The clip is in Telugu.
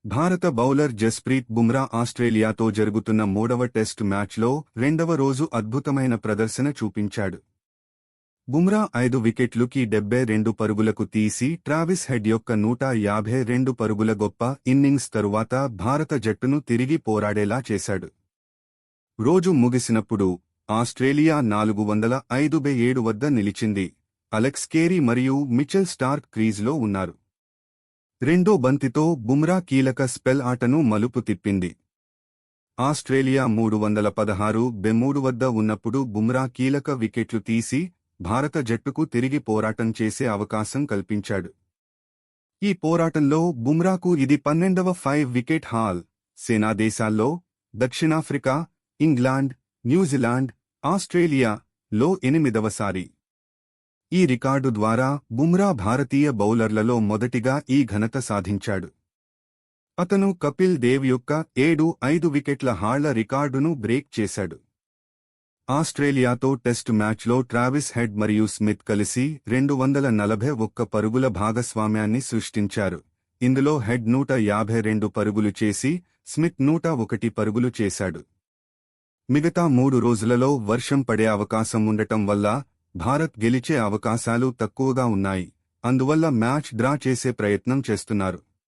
భారత బౌలర్ జస్ప్రీత్ బుమ్రా ఆస్ట్రేలియాతో జరుగుతున్న మూడవ టెస్టు మ్యాచ్లో రెండవ రోజు అద్భుతమైన ప్రదర్శన చూపించాడు. బుమ్రా 5 వికెట్లుకి 72 పరుగులకు తీసి ట్రావిస్ హెడ్ యొక్క 152 పరుగుల గొప్ప ఇన్నింగ్స్ తరువాత భారత జట్టును తిరిగి పోరాడేలా చేశాడు. రోజు ముగిసినప్పుడు ఆస్ట్రేలియా 405 వద్ద నిలిచింది. అలెక్స్ కేరీ మరియు మిచెల్ స్టార్క్ క్రీజ్లో ఉన్నారు. రెండో బంతితో బుమ్రా కీలక స్పెల్ ఆటను మలుపు తిప్పింది. ఆస్ట్రేలియా 316 వద్ద ఉన్నప్పుడు బుమ్రా కీలక వికెట్లు తీసి భారత జట్టుకు తిరిగి పోరాటం చేసే అవకాశం కల్పించాడు. ఈ పోరాటంలో బుమ్రాకు ఇది 12వ 5 వికెట్ హాల్. సేనాదేశాల్లో దక్షిణాఫ్రికా, ఇంగ్లాండ్, న్యూజిలాండ్, ఆస్ట్రేలియాలో 8వసారి. ఈ రికార్డు ద్వారా బుమ్రా భారతీయ బౌలర్లలో మొదటిగా ఈ ఘనత సాధించాడు. అతను కపిల్ దేవ్ యొక్క 7-5 వికెట్ల హాళ్ల రికార్డును బ్రేక్ చేశాడు. ఆస్ట్రేలియాతో టెస్టు మ్యాచ్లో ట్రావిస్ హెడ్ మరియు స్మిత్ కలిసి 241 పరుగుల భాగస్వామ్యాన్ని సృష్టించారు. ఇందులో హెడ్ 152 పరుగులు చేసి స్మిత్ 101 పరుగులు చేశాడు. మిగతా 3 రోజులలో వర్షం పడే అవకాశం ఉండటం వల్ల భారత్ గెలిచే అవకాశాలు తక్కువగా ఉన్నాయి. అందువల్ల మ్యాచ్ డ్రా చేసే ప్రయత్నం చేస్తున్నారు.